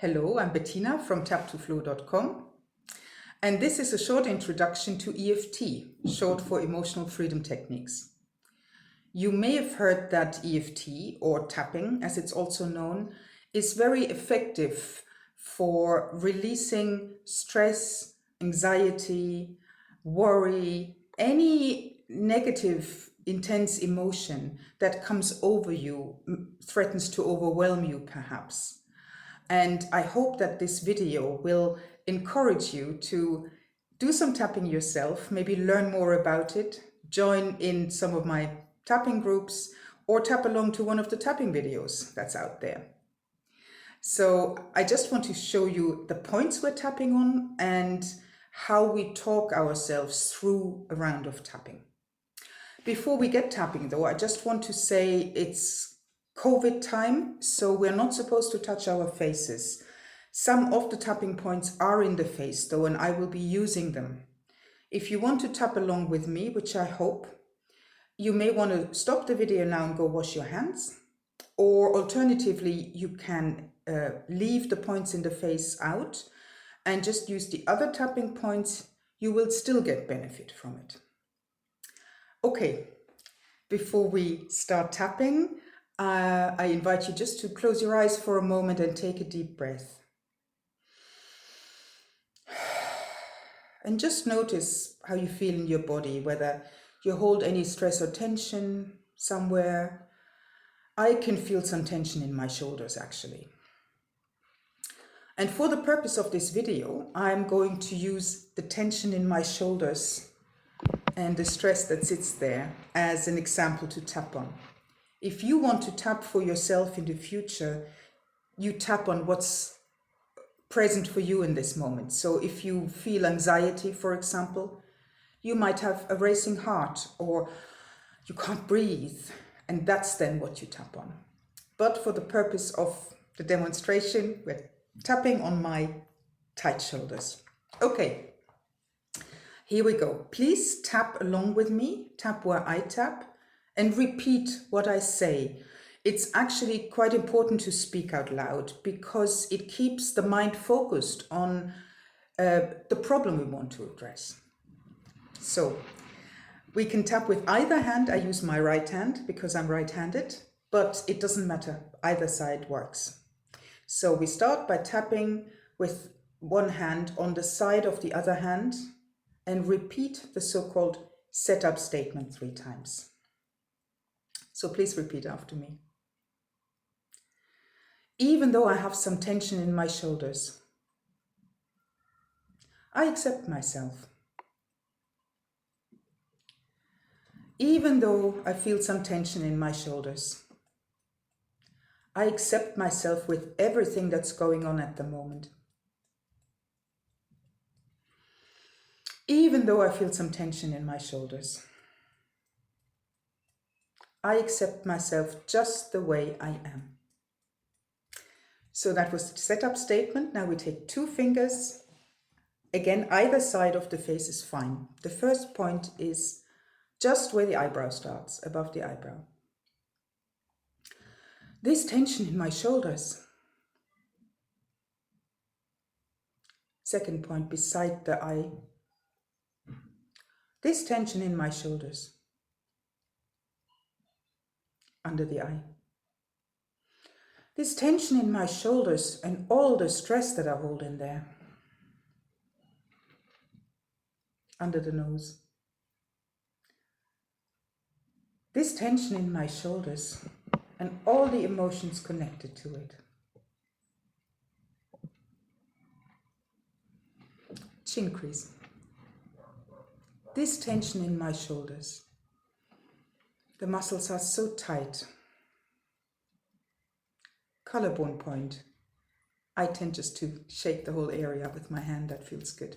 Hello, I'm Bettina from Taptoflow.com, and this is a short introduction to EFT, short for Emotional Freedom Techniques. You may have heard that EFT, or tapping as it's also known, is very effective for releasing stress, anxiety, worry, any negative, intense emotion that comes over you, threatens to overwhelm you perhaps. And I hope that this video will encourage you to do some tapping yourself, maybe learn more about it, join in some of my tapping groups, or tap along to one of the tapping videos that's out there. So I just want to show you the points we're tapping on and how we talk ourselves through a round of tapping. Before we get tapping though, I just want to say it's COVID time, so we're not supposed to touch our faces. Some of the tapping points are in the face though, and I will be using them. If you want to tap along with me, which I hope, you may want to stop the video now and go wash your hands, or alternatively, you can leave the points in the face out and just use the other tapping points. You will still get benefit from it. Okay, before we start tapping, I invite you just to close your eyes for a moment and take a deep breath. And just notice how you feel in your body, whether you hold any stress or tension somewhere. I can feel some tension in my shoulders actually. And for the purpose of this video, I'm going to use the tension in my shoulders and the stress that sits there as an example to tap on. If you want to tap for yourself in the future, you tap on what's present for you in this moment. So if you feel anxiety, for example, you might have a racing heart or you can't breathe, and that's then what you tap on. But for the purpose of the demonstration, we're tapping on my tight shoulders. Okay, here we go. Please tap along with me, tap where I tap, and repeat what I say. It's actually quite important to speak out loud because it keeps the mind focused on the problem we want to address. So we can tap with either hand. I use my right hand because I'm right-handed, but it doesn't matter. Either side works. So we start by tapping with one hand on the side of the other hand and repeat the so-called setup statement 3 times. So please repeat after me. Even though I have some tension in my shoulders, I accept myself. Even though I feel some tension in my shoulders, I accept myself with everything that's going on at the moment. Even though I feel some tension in my shoulders, I accept myself just the way I am. So that was the setup statement. Now we take 2 fingers. Again, either side of the face is fine. The first point is just where the eyebrow starts, above the eyebrow. This tension in my shoulders. Second point, beside the eye. This tension in my shoulders. Under the eye. This tension in my shoulders and all the stress that I hold in there. Under the nose. This tension in my shoulders and all the emotions connected to it. Chin crease. This tension in my shoulders. The muscles are so tight. Collarbone point. I tend just to shake the whole area with my hand. That feels good.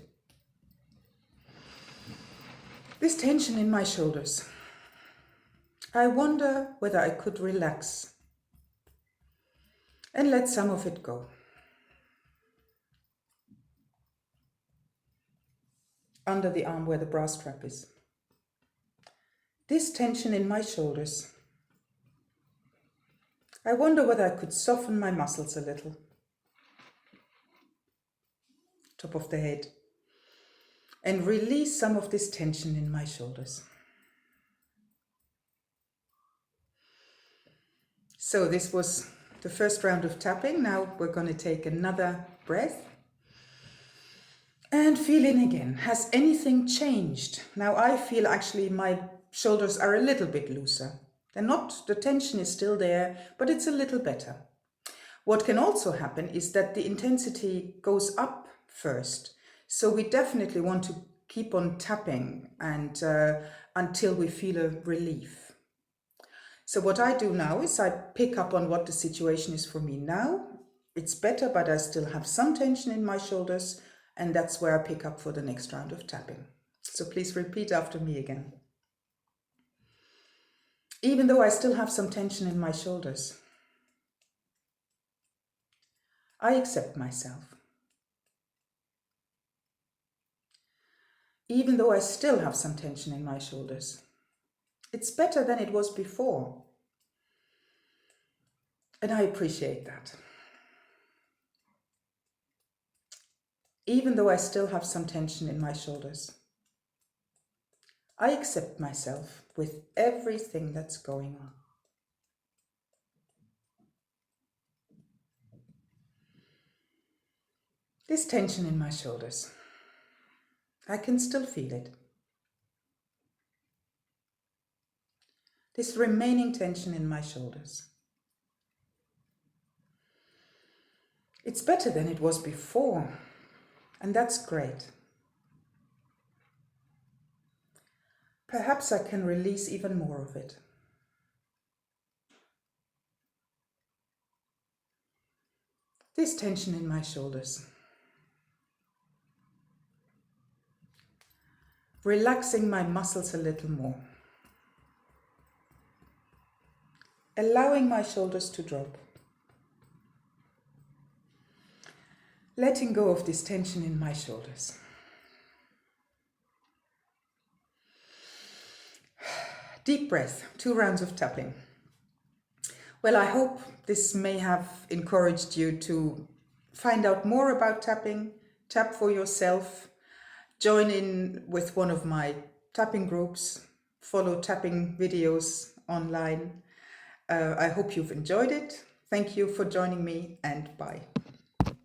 This tension in my shoulders. I wonder whether I could relax and let some of it go. Under the arm where the bra strap is. This tension in my shoulders. I wonder whether I could soften my muscles a little. top of the head, and release some of this tension in my shoulders. So this was the first round of tapping. Now we're going to take another breath and feel in again. Has anything changed? Now I feel actually my shoulders are a little bit looser. They're not, the tension is still there, but it's a little better. What can also happen is that the intensity goes up first. So we definitely want to keep on tapping and until we feel a relief. So what I do now is I pick up on what the situation is for me now. It's better, but I still have some tension in my shoulders, and that's where I pick up for the next round of tapping. So please repeat after me again. Even though I still have some tension in my shoulders, I accept myself. Even though I still have some tension in my shoulders, it's better than it was before. And I appreciate that. Even though I still have some tension in my shoulders, I accept myself with everything that's going on. This tension in my shoulders, I can still feel it. This remaining tension in my shoulders. It's better than it was before, and that's great. Perhaps I can release even more of it. This tension in my shoulders. Relaxing my muscles a little more. Allowing my shoulders to drop. Letting go of this tension in my shoulders. Deep breath, 2 rounds of tapping. Well, I hope this may have encouraged you to find out more about tapping, tap for yourself, join in with one of my tapping groups, follow tapping videos online. I hope you've enjoyed it. Thank you for joining me, and bye.